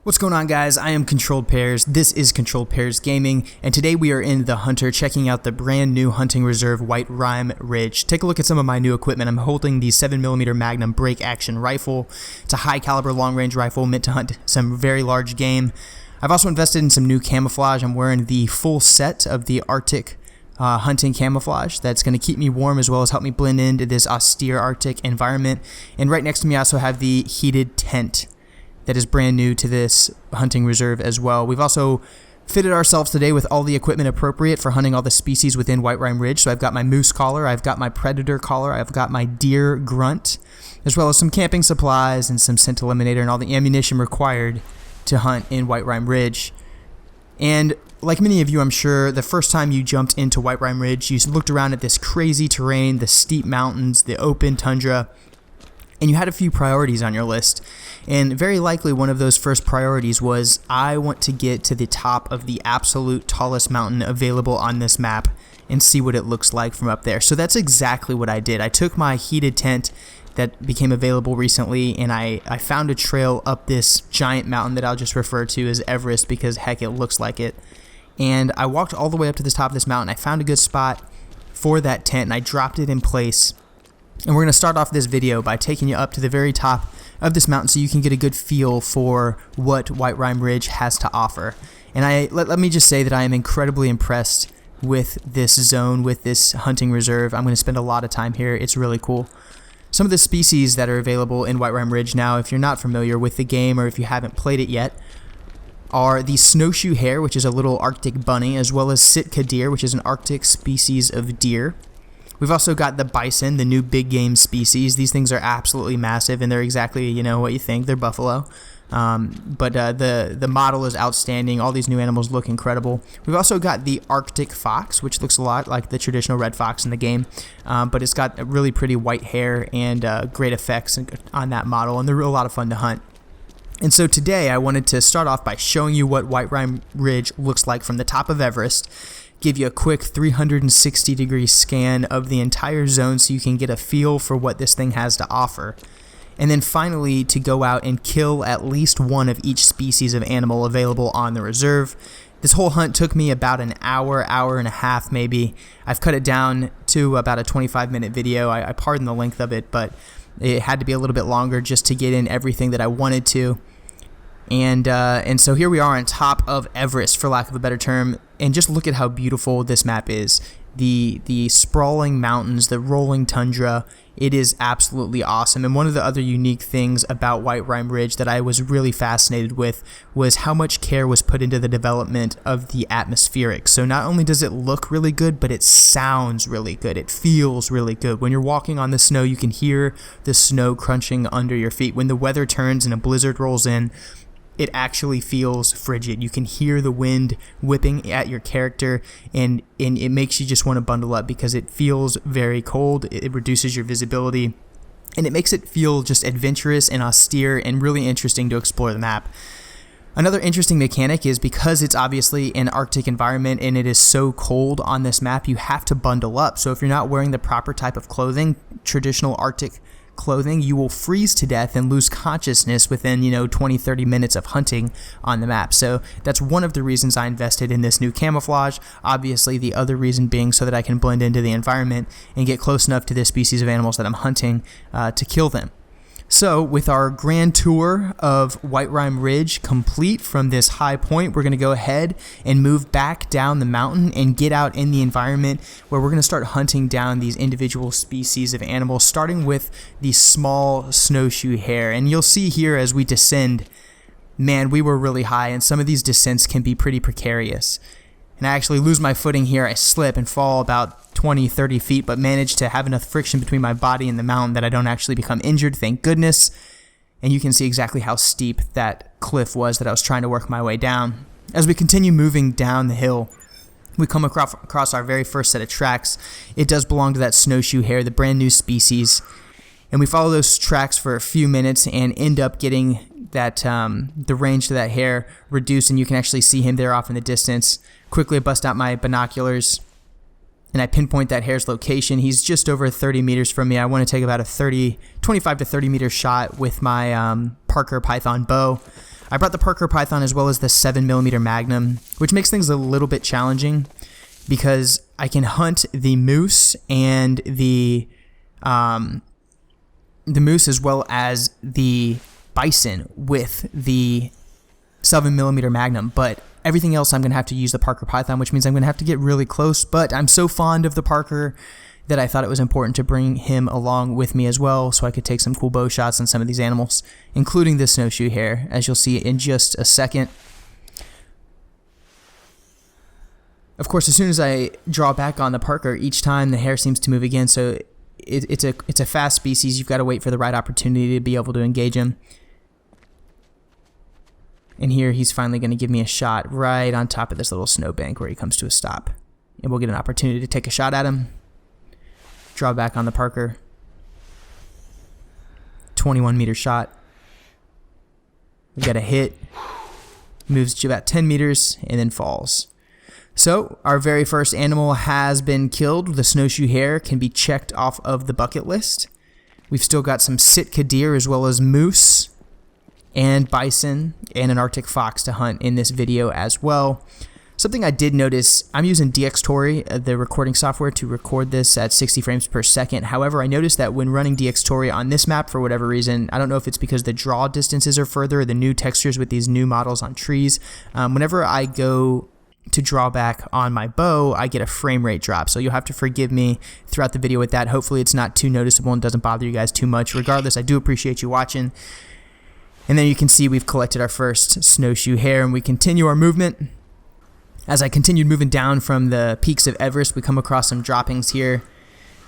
What's going on, guys? I am Controlled Pairs. This is Controlled Pairs Gaming, and today we are in the Hunter checking out the brand new hunting reserve Whiterime Ridge. Take a look at some of my new equipment. I'm holding the 7mm Magnum break action rifle. It's a high caliber long range rifle meant to hunt some very large game. I've also invested in some new camouflage. I'm wearing the full set of the Arctic hunting camouflage that's going to keep me warm as well as help me blend into this austere Arctic environment. And right next to me I also have the heated tent that is brand new to this hunting reserve as well. We've also fitted ourselves today with all the equipment appropriate for hunting all the species within Whiterime Ridge. So I've got my moose collar, I've got my predator collar, I've got my deer grunt, as well as some camping supplies and some scent eliminator and all the ammunition required to hunt in Whiterime Ridge. And like many of you, I'm sure, the first time you jumped into Whiterime Ridge, you looked around at this crazy terrain, the steep mountains, the open tundra, and you had a few priorities on your list. And very likely one of those first priorities was, I want to get to the top of the absolute tallest mountain available on this map and see what it looks like from up there. So that's exactly what I did. I took my heated tent that became available recently, and I found a trail up this giant mountain that I'll just refer to as Everest because heck, it looks like it. And I walked all the way up to the top of this mountain. I found a good spot for that tent and I dropped it in place. And we're going to start off this video by taking you up to the very top of this mountain so you can get a good feel for what Whiterime Ridge has to offer. And let me just say that I am incredibly impressed with this zone, with this hunting reserve. I'm going to spend a lot of time here. It's really cool. Some of the species that are available in Whiterime Ridge now, if you're not familiar with the game or if you haven't played it yet, are the Snowshoe Hare, which is a little Arctic bunny, as well as Sitka Deer, which is an Arctic species of deer. We've also got the Bison, the new big game species. These things are absolutely massive, and they're exactly, you know, what you think. They're buffalo. But the model is outstanding. All these new animals look incredible. We've also got the Arctic fox, which looks a lot like the traditional red fox in the game, but it's got a really pretty white hair and great effects on that model, and they're a lot of fun to hunt. And so today I wanted to start off by showing you what Whiterime Ridge looks like from the top of Everest, give you a quick 360-degree scan of the entire zone so you can get a feel for what this thing has to offer. And then finally to go out and kill at least one of each species of animal available on the reserve. This whole hunt took me about an hour and a half maybe. I've cut it down to about a 25-minute video. I pardon the length of it, but it had to be a little bit longer just to get in everything that I wanted to. And so here we are on top of Everest, for lack of a better term, and just look at how beautiful this map is. The sprawling mountains, the rolling tundra, it is absolutely awesome. And one of the other unique things about Whiterime Ridge that I was really fascinated with was how much care was put into the development of the atmospheric. So not only does it look really good, but it sounds really good. It feels really good. When you're walking on the snow, you can hear the snow crunching under your feet. When the weather turns and a blizzard rolls in, it actually feels frigid. You can hear the wind whipping at your character, and it makes you just want to bundle up because it feels very cold. It reduces your visibility, and it makes it feel just adventurous and austere and really interesting to explore the map. Another interesting mechanic is because it's obviously an Arctic environment and it is so cold on this map, you have to bundle up. So if you're not wearing the proper type of clothing, traditional Arctic clothing, you will freeze to death and lose consciousness within 20-30 minutes of hunting on the map. So that's one of the reasons I invested in this new camouflage. Obviously the other reason being so that I can blend into the environment and get close enough to the species of animals that I'm hunting to kill them. So with our grand tour of Whiterime Ridge complete from this high point, we're going to go ahead and move back down the mountain and get out in the environment where we're going to start hunting down these individual species of animals, starting with the small snowshoe hare. And you'll see here as we descend, man, we were really high, and some of these descents can be pretty precarious. And I actually lose my footing here. I slip and fall about 20-30 feet, but manage to have enough friction between my body and the mountain that I don't actually become injured, thank goodness. And you can see exactly how steep that cliff was that I was trying to work my way down. As we continue moving down the hill, we come across our very first set of tracks. It does belong to that snowshoe hare, the brand new species. And we follow those tracks for a few minutes and end up getting that the range to that hare reduced, and you can actually see him there off in the distance. Quickly I bust out my binoculars and I pinpoint that hare's location. He's just over 30 meters from me. I want to take about a 25 to 30 meter shot with my Parker Python bow. I brought the Parker Python as well as the 7mm Magnum, which makes things a little bit challenging because I can hunt the moose and the moose as well as the bison with the 7mm Magnum, but everything else I'm going to have to use the Parker Python, which means I'm going to have to get really close, but I'm so fond of the Parker that I thought it was important to bring him along with me as well so I could take some cool bow shots on some of these animals, including the Snowshoe Hare, as you'll see in just a second. Of course, as soon as I draw back on the Parker, each time the hare seems to move again, so it's a fast species. You've got to wait for the right opportunity to be able to engage him. And here he's finally going to give me a shot right on top of this little snowbank where he comes to a stop. And we'll get an opportunity to take a shot at him. Draw back on the Parker. 21-meter shot. We got a hit. Moves to about 10 meters and then falls. So our very first animal has been killed. The Snowshoe Hare can be checked off of the bucket list. We've still got some Sitka Deer as well as moose and bison and an Arctic fox to hunt in this video as well. Something I did notice, I'm using DxTory, the recording software, to record this at 60 frames per second. However, I noticed that when running DxTory on this map, for whatever reason, I don't know if it's because the draw distances are further or the new textures with these new models on trees, whenever I go to draw back on my bow, I get a frame rate drop. So you'll have to forgive me throughout the video with that. Hopefully it's not too noticeable and doesn't bother you guys too much. Regardless, I do appreciate you watching. And then you can see we've collected our first Snowshoe Hare, and we continue our movement. As I continued moving down from the peaks of Everest, we come across some droppings here.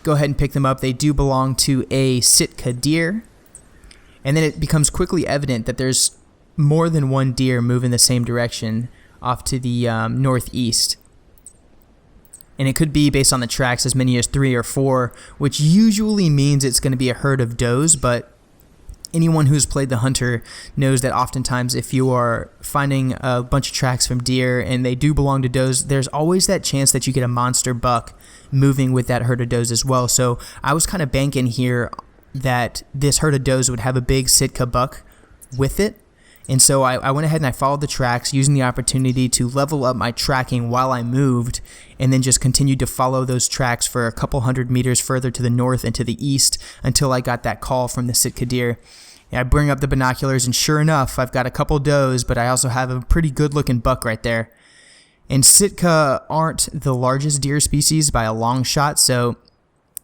Go ahead and pick them up. They do belong to a Sitka Deer. And then it becomes quickly evident that there's more than one deer moving the same direction off to the northeast. And it could be, based on the tracks, as many as 3 or 4, which usually means it's going to be a herd of does, but anyone who's played the Hunter knows that oftentimes if you are finding a bunch of tracks from deer and they do belong to does, there's always that chance that you get a monster buck moving with that herd of does as well. So I was kind of banking here that this herd of does would have a big Sitka buck with it. And so I went ahead and I followed the tracks, using the opportunity to level up my tracking while I moved, and then just continued to follow those tracks for a couple hundred meters further to the north and to the east until I got that call from the Sitka Deer. And I bring up the binoculars, and sure enough, I've got a couple does, but I also have a pretty good-looking buck right there. And Sitka aren't the largest deer species by a long shot, so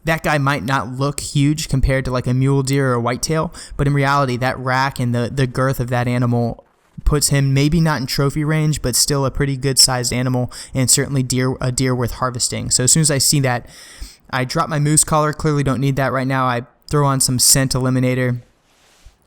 that guy might not look huge compared to like a mule deer or a whitetail, but in reality, that rack and the girth of that animal puts him maybe not in trophy range, but still a pretty good-sized animal, and certainly a deer worth harvesting. So as soon as I see that, I drop my moose collar. Clearly don't need that right now. I throw on some scent eliminator,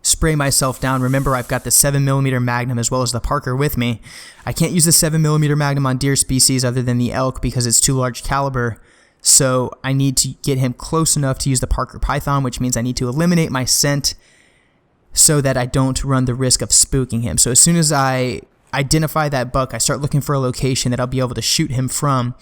spray myself down. Remember, I've got the 7mm Magnum as well as the Parker with me. I can't use the 7mm Magnum on deer species other than the elk because it's too large caliber. So I need to get him close enough to use the Parker Python, which means I need to eliminate my scent so that I don't run the risk of spooking him. So as soon as I identify that buck, I start looking for a location that I'll be able to shoot him from.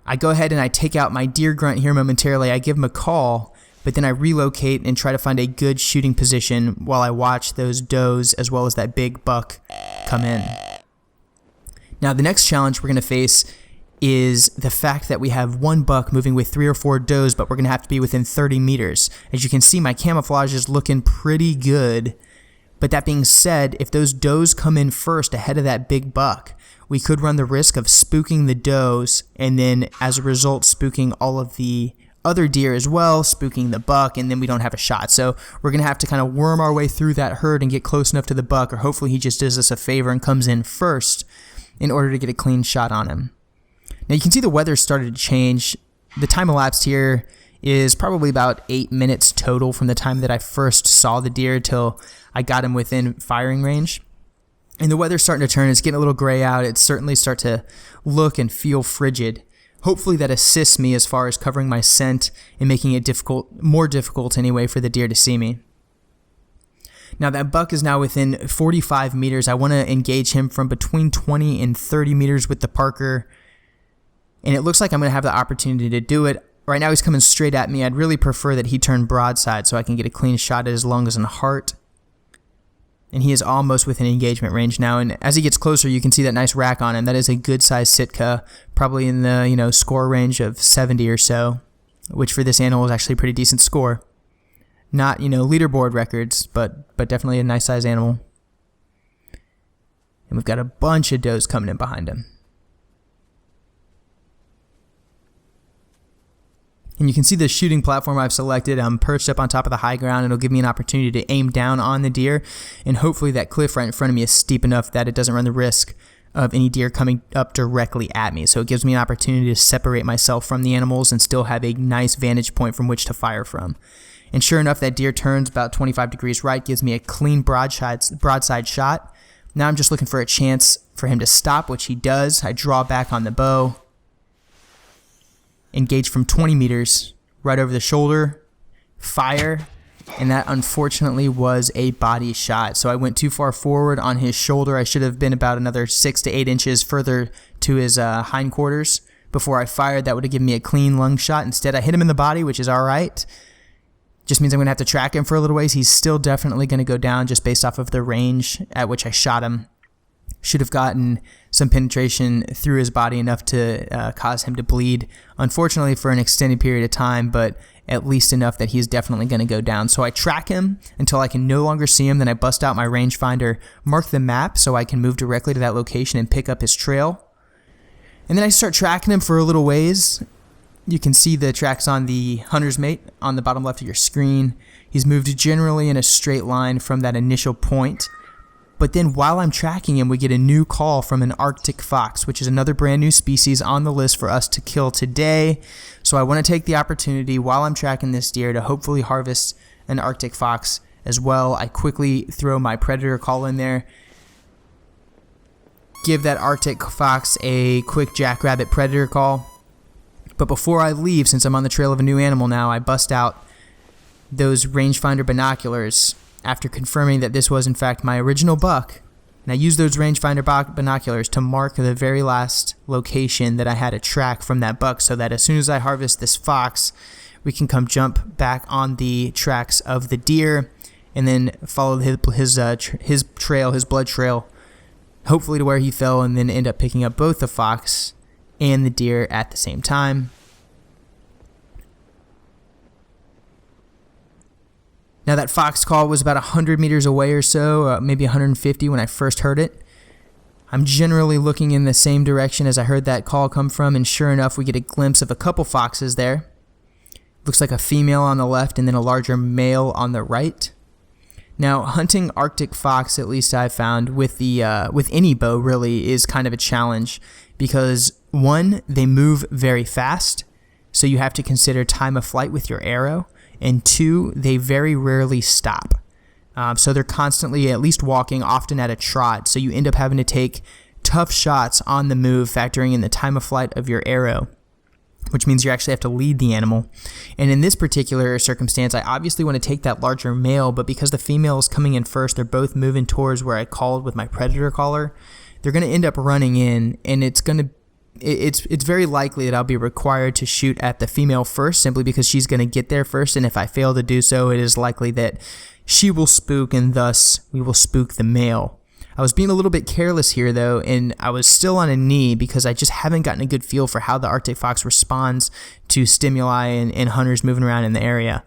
I go ahead and I take out my deer grunt here momentarily. I give him a call, but then I relocate and try to find a good shooting position while I watch those does as well as that big buck come in. Now the next challenge we're going to face is the fact that we have one buck moving with 3 or 4 does, but we're going to have to be within 30 meters. As you can see, my camouflage is looking pretty good. But that being said, if those does come in first ahead of that big buck, we could run the risk of spooking the does and then as a result spooking all of the other deer as well, spooking the buck, and then we don't have a shot. So we're going to have to kind of worm our way through that herd and get close enough to the buck, or hopefully he just does us a favor and comes in first in order to get a clean shot on him. Now you can see the weather started to change. The time elapsed here is probably about 8 minutes total from the time that I first saw the deer till I got him within firing range. And the weather's starting to turn. It's getting a little gray out. It's certainly start to look and feel frigid. Hopefully that assists me as far as covering my scent and making it more difficult anyway for the deer to see me. Now that buck is now within 45 meters. I want to engage him from between 20 and 30 meters with the Parker. And it looks like I'm going to have the opportunity to do it. Right now he's coming straight at me. I'd really prefer that he turn broadside so I can get a clean shot at his lungs and heart. and he is almost within engagement range now. And as he gets closer, you can see that nice rack on him. That is a good size Sitka, probably in the score range of 70 or so, which for this animal is actually a pretty decent score. Not leaderboard records, but definitely a nice size animal. And we've got a bunch of does coming in behind him. And you can see the shooting platform I've selected. I'm perched up on top of the high ground. It'll give me an opportunity to aim down on the deer, and hopefully that cliff right in front of me is steep enough that it doesn't run the risk of any deer coming up directly at me. So it gives me an opportunity to separate myself from the animals and still have a nice vantage point from which to fire from. And sure enough, that deer turns about 25 degrees right, gives me a clean broadside shot. Now I'm just looking for a chance for him to stop, which he does. I draw back on the bow, engage from 20 meters, right over the shoulder, fire, and that unfortunately was a body shot. So I went too far forward on his shoulder. I should have been about another 6 to 8 inches further to his hindquarters before I fired. That would have given me a clean lung shot. Instead, I hit him in the body, which is all right. Just means I'm going to have to track him for a little ways. He's still definitely going to go down just based off of the range at which I shot him. Should have gotten some penetration through his body enough to cause him to bleed, unfortunately for an extended period of time, but at least enough that he's definitely going to go down. So I track him until I can no longer see him. Then I bust out my rangefinder, mark the map so I can move directly to that location and pick up his trail. And then I start tracking him for a little ways. You can see the tracks on the hunter's mate on the bottom left of your screen. He's moved generally in a straight line from that initial point. But then while I'm tracking him, we get a new call from an Arctic fox, which is another brand new species on the list for us to kill today. So I want to take the opportunity while I'm tracking this deer to hopefully harvest an Arctic fox as well. I quickly throw my predator call in there, give that Arctic fox a quick jackrabbit predator call. But before I leave, since I'm on the trail of a new animal now, I bust out those rangefinder binoculars after confirming that this was in fact my original buck. And I used those rangefinder binoculars to mark the very last location that I had a track from that buck, so that as soon as I harvest this fox, we can come jump back on the tracks of the deer and then follow his trail, his blood trail, hopefully to where he fell, and then end up picking up both the fox and the deer at the same time. Now that fox call was about 100 meters away or so, maybe 150 when I first heard it. I'm generally looking in the same direction as I heard that call come from, and sure enough, we get a glimpse of a couple foxes there. Looks like a female on the left and then a larger male on the right. Now, hunting Arctic fox, at least I've found, with any bow really is kind of a challenge because, one, they move very fast, so you have to consider time of flight with your arrow. And two, they very rarely stop. So they're constantly at least walking, often at a trot. So you end up having to take tough shots on the move, factoring in the time of flight of your arrow, which means you actually have to lead the animal. And in this particular circumstance, I obviously want to take that larger male, but because the female is coming in first, they're both moving towards where I called with my predator caller. They're going to end up running in, and it's very likely that I'll be required to shoot at the female first, simply because she's going to get there first, and if I fail to do so, it is likely that she will spook, and thus we will spook the male. I was being a little bit careless here, though, and I was still on a knee because I just haven't gotten a good feel for how the Arctic fox responds to stimuli and hunters moving around in the area.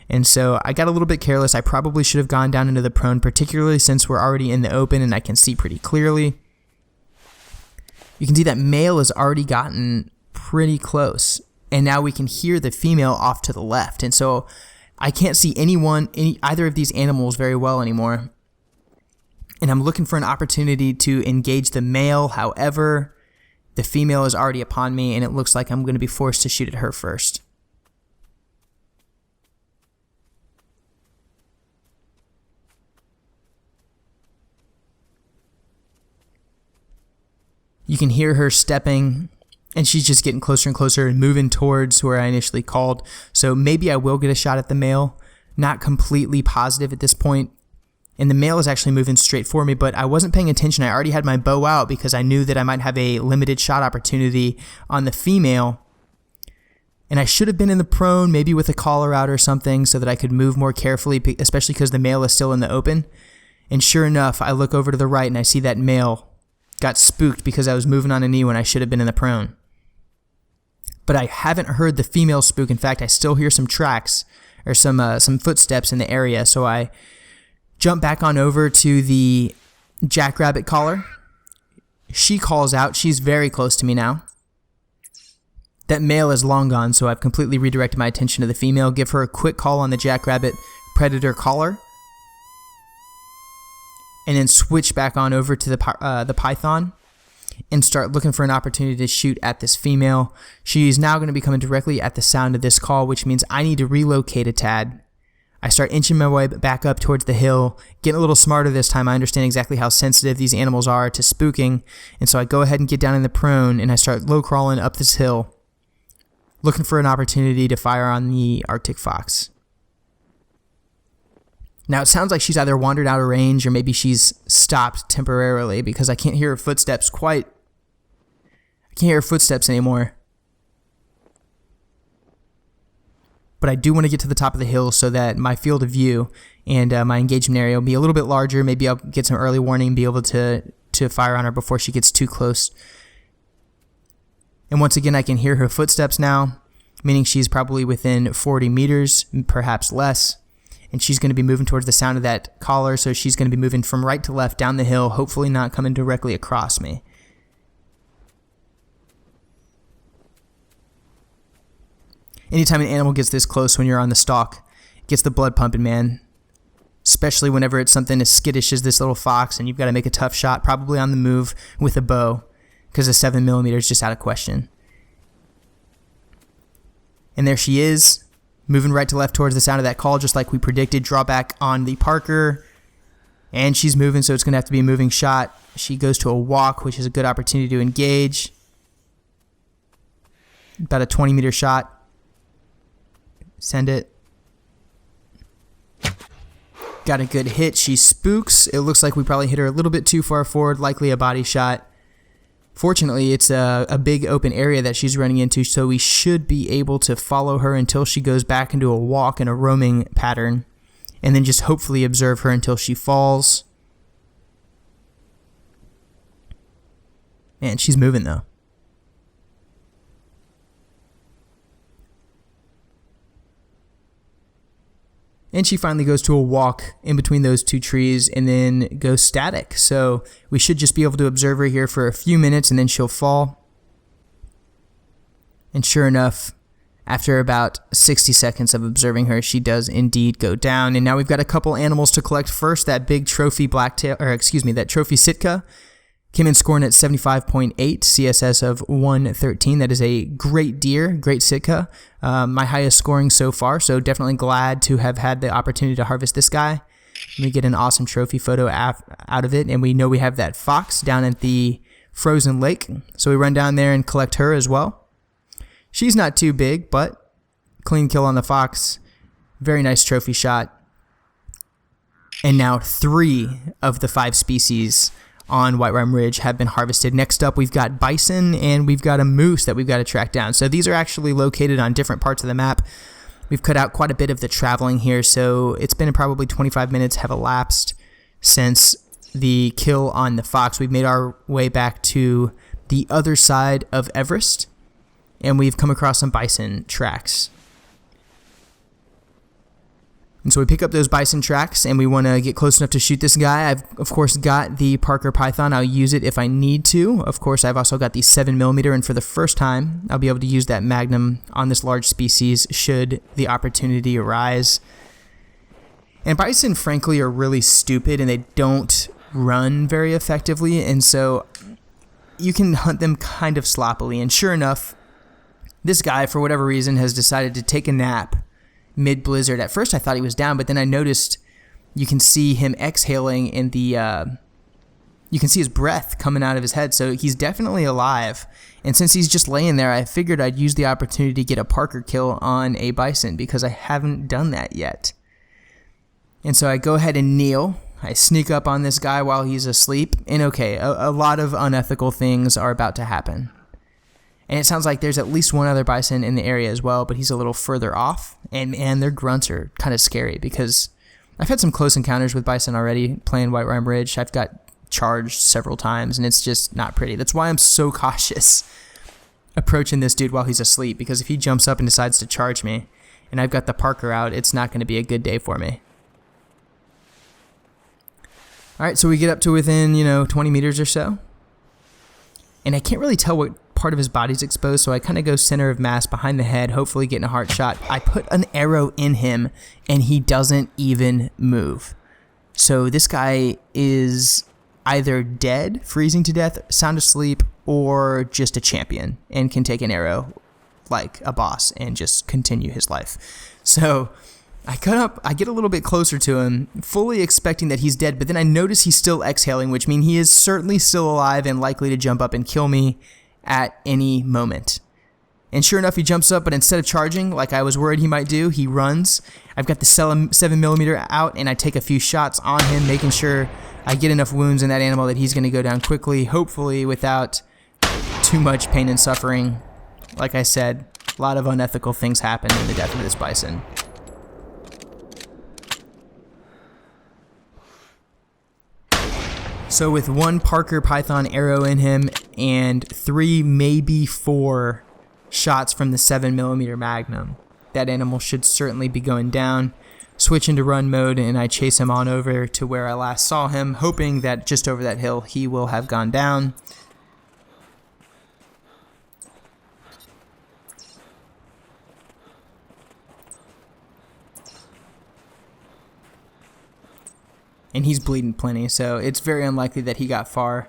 And so I got a little bit careless. I probably should have gone down into the prone, particularly since we're already in the open and I can see pretty clearly. You can see that male has already gotten pretty close, and now we can hear the female off to the left. And so I can't see either of these animals very well anymore. And I'm looking for an opportunity to engage the male. However, the female is already upon me, and it looks like I'm going to be forced to shoot at her first. You can hear her stepping, and she's just getting closer and closer and moving towards where I initially called. So maybe I will get a shot at the male. Not completely positive at this point. And the male is actually moving straight for me, but I wasn't paying attention. I already had my bow out because I knew that I might have a limited shot opportunity on the female. And I should have been in the prone, maybe with a collar out or something, so that I could move more carefully, especially because the male is still in the open. And sure enough, I look over to the right and I see that male got spooked because I was moving on a knee when I should have been in the prone. But I haven't heard the female spook. In fact, I still hear some tracks or some footsteps in the area. So I jump back on over to the jackrabbit caller. She calls out. She's very close to me now. That male is long gone, so I've completely redirected my attention to the female. Give her a quick call on the jackrabbit predator caller. And then switch back on over to the python and start looking for an opportunity to shoot at this female. She's now going to be coming directly at the sound of this call, which means I need to relocate a tad. I start inching my way back up towards the hill, getting a little smarter this time. I understand exactly how sensitive these animals are to spooking, and so I go ahead and get down in the prone, and I start low crawling up this hill, looking for an opportunity to fire on the Arctic fox. Now, it sounds like she's either wandered out of range or maybe she's stopped temporarily because I can't hear her footsteps anymore. But I do want to get to the top of the hill so that my field of view and my engagement area will be a little bit larger. Maybe I'll get some early warning and be able to fire on her before she gets too close. And once again, I can hear her footsteps now, meaning she's probably within 40 meters, perhaps less. And she's going to be moving towards the sound of that caller, so she's going to be moving from right to left down the hill, hopefully not coming directly across me. Anytime an animal gets this close when you're on the stalk, it gets the blood pumping, man. Especially whenever it's something as skittish as this little fox and you've got to make a tough shot, probably on the move with a bow, because a 7mm is just out of question. And there she is, moving right to left towards the sound of that call, just like we predicted. Draw back on the Parker, and she's moving, so it's going to have to be a moving shot. She goes to a walk, which is a good opportunity to engage. About a 20-meter shot. Send it. Got a good hit. She spooks. It looks like we probably hit her a little bit too far forward, likely a body shot. Fortunately, it's a big open area that she's running into, so we should be able to follow her until she goes back into a walk and a roaming pattern, and then just hopefully observe her until she falls. Man, she's moving, though. And she finally goes to a walk in between those two trees and then goes static. So we should just be able to observe her here for a few minutes and then she'll fall. And sure enough, after about 60 seconds of observing her, she does indeed go down. And now we've got a couple animals to collect. First, that big trophy that trophy Sitka came in scoring at 75.8, CSS of 113. That is a great deer, great Sitka. My highest scoring so far, so definitely glad to have had the opportunity to harvest this guy. We get an awesome trophy photo out of it, and we know we have that fox down at the frozen lake, so we run down there and collect her as well. She's not too big, but clean kill on the fox. Very nice trophy shot. And now 3 of the 5 species on Whiterime Ridge have been harvested. Next up, we've got bison and we've got a moose that we've got to track down. So these are actually located on different parts of the map. We've cut out quite a bit of the traveling here, so it's been probably 25 minutes have elapsed since the kill on the fox. We've made our way back to the other side of Everest, and we've come across some bison tracks. And so we pick up those bison tracks, and we want to get close enough to shoot this guy. I've, of course, got the Parker Python. I'll use it if I need to. Of course, I've also got the 7mm, and for the first time, I'll be able to use that Magnum on this large species should the opportunity arise. And bison, frankly, are really stupid, and they don't run very effectively, and so you can hunt them kind of sloppily. And sure enough, this guy, for whatever reason, has decided to take a nap mid-blizzard. At first I thought he was down, but then I noticed you can see him exhaling in the you can see his breath coming out of his head, so he's definitely alive. And since he's just laying there, I figured I'd use the opportunity to get a Parker kill on a bison because I haven't done that yet. And so I go ahead and kneel. I sneak up on this guy while he's asleep, and okay, a lot of unethical things are about to happen. And it sounds like there's at least one other bison in the area as well, but he's a little further off. And their grunts are kind of scary because I've had some close encounters with bison already playing Whiterime Ridge. I've got charged several times, and it's just not pretty. That's why I'm so cautious approaching this dude while he's asleep, because if he jumps up and decides to charge me, and I've got the Parker out, it's not going to be a good day for me. Alright, so we get up to within, 20 meters or so. And I can't really tell what part of his body's exposed, so I kind of go center of mass behind the head, hopefully getting a heart shot. I put an arrow in him, and he doesn't even move. So this guy is either dead, freezing to death, sound asleep, or just a champion and can take an arrow like a boss and just continue his life. So I cut up, I get a little bit closer to him, fully expecting that he's dead, but then I notice he's still exhaling, which means he is certainly still alive and likely to jump up and kill me at any moment. And sure enough, he jumps up, but instead of charging like I was worried he might do, he runs. I've got the 7mm out, and I take a few shots on him, making sure I get enough wounds in that animal that he's going to go down quickly, hopefully without too much pain and suffering. Like I said, a lot of unethical things happen in the death of this bison. So with one Parker Python arrow in him and 3, maybe 4 shots from the 7mm Magnum, that animal should certainly be going down. Switch into run mode, and I chase him on over to where I last saw him, hoping that just over that hill he will have gone down. And he's bleeding plenty, so it's very unlikely that he got far.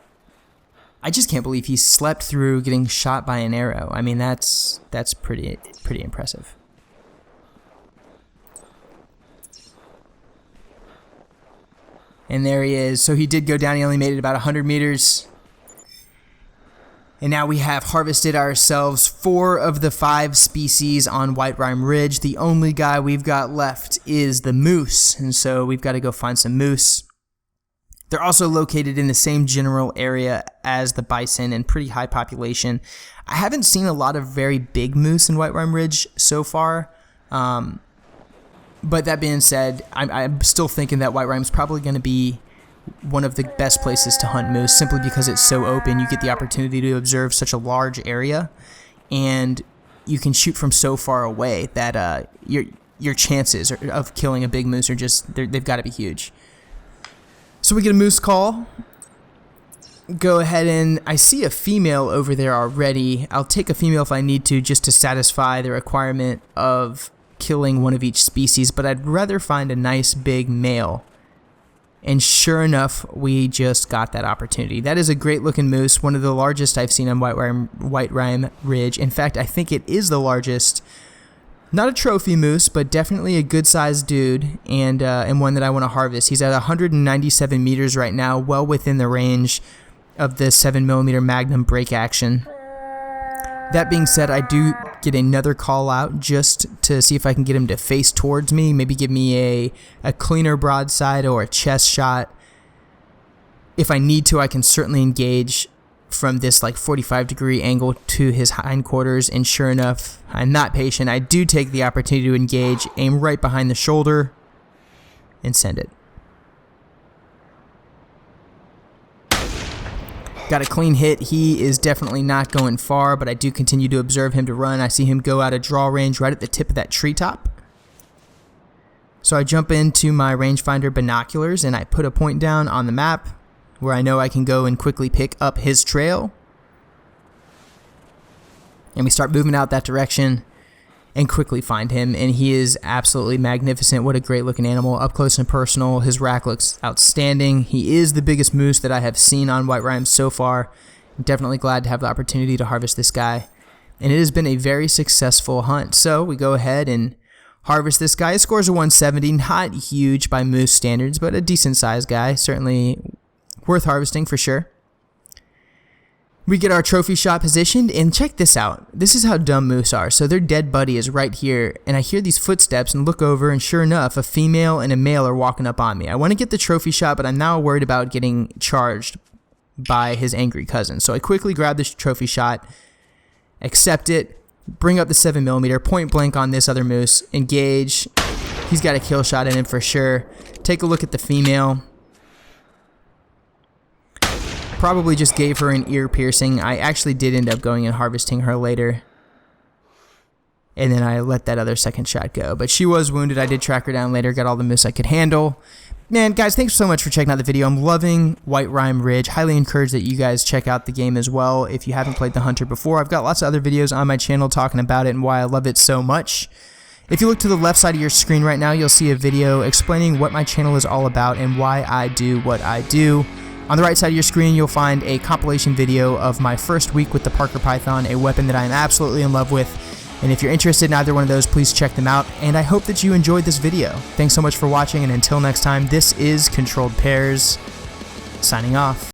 I just can't believe he slept through getting shot by an arrow. I mean, that's pretty impressive. And there he is. So he did go down. He only made it about 100 meters. And now we have harvested ourselves 4 of the 5 species on Whiterime Ridge. The only guy we've got left is the moose, and so we've got to go find some moose. They're also located in the same general area as the bison and pretty high population. I haven't seen a lot of very big moose in Whiterime Ridge so far, but that being said, I'm still thinking that Whiterime's probably going to be one of the best places to hunt moose, simply because it's so open. You get the opportunity to observe such a large area, and you can shoot from so far away that your chances of killing a big moose are just, they've got to be huge. So we get a moose call. Go ahead, and I see a female over there already. I'll take a female if I need to, just to satisfy the requirement of killing one of each species, but I'd rather find a nice big male. And sure enough, we just got that opportunity. That is a great looking moose, one of the largest I've seen on Whiterime Ridge. In fact, I think it is the largest. Not a trophy moose, but definitely a good sized dude, and one that I want to harvest. He's at 197 meters right now, well within the range of the 7mm Magnum break action. That being said, I do get another call out just to see if I can get him to face towards me, maybe give me a cleaner broadside or a chest shot. If I need to, I can certainly engage from this like 45-degree angle to his hindquarters, and sure enough, I'm not patient. I do take the opportunity to engage, aim right behind the shoulder, and send it. Got a clean hit. He is definitely not going far, but I do continue to observe him to run. I see him go out of draw range right at the tip of that treetop. So I jump into my rangefinder binoculars and I put a point down on the map where I know I can go and quickly pick up his trail. And we start moving out that direction and quickly find him, and he is absolutely magnificent. What a great looking animal, up close and personal. His rack looks outstanding. He is the biggest moose that I have seen on Whiterime so far. I'm definitely glad to have the opportunity to harvest this guy, and it has been a very successful hunt. So we go ahead and harvest this guy. His scores are 170, not huge by moose standards, but a decent sized guy, certainly worth harvesting for sure. We get our trophy shot positioned, and check this out. This is how dumb moose are. So their dead buddy is right here, and I hear these footsteps and look over, and sure enough, a female and a male are walking up on me. I want to get the trophy shot, but I'm now worried about getting charged by his angry cousin. So I quickly grab this trophy shot, accept it, bring up the 7mm, point blank on this other moose, engage. He's got a kill shot in him for sure. Take a look at the female. Probably just gave her an ear piercing. I actually did end up going and harvesting her later. And then I let that other second shot go. But she was wounded. I did track her down later, got all the miss I could handle. Man, guys, thanks so much for checking out the video. I'm loving Whiterime Ridge. Highly encourage that you guys check out the game as well if you haven't played the Hunter before. I've got lots of other videos on my channel talking about it and why I love it so much. If you look to the left side of your screen right now, you'll see a video explaining what my channel is all about and why I do what I do. On the right side of your screen, you'll find a compilation video of my first week with the Parker Python, a weapon that I am absolutely in love with. And if you're interested in either one of those, please check them out. And I hope that you enjoyed this video. Thanks so much for watching, and until next time, this is Controlled Pairs, signing off.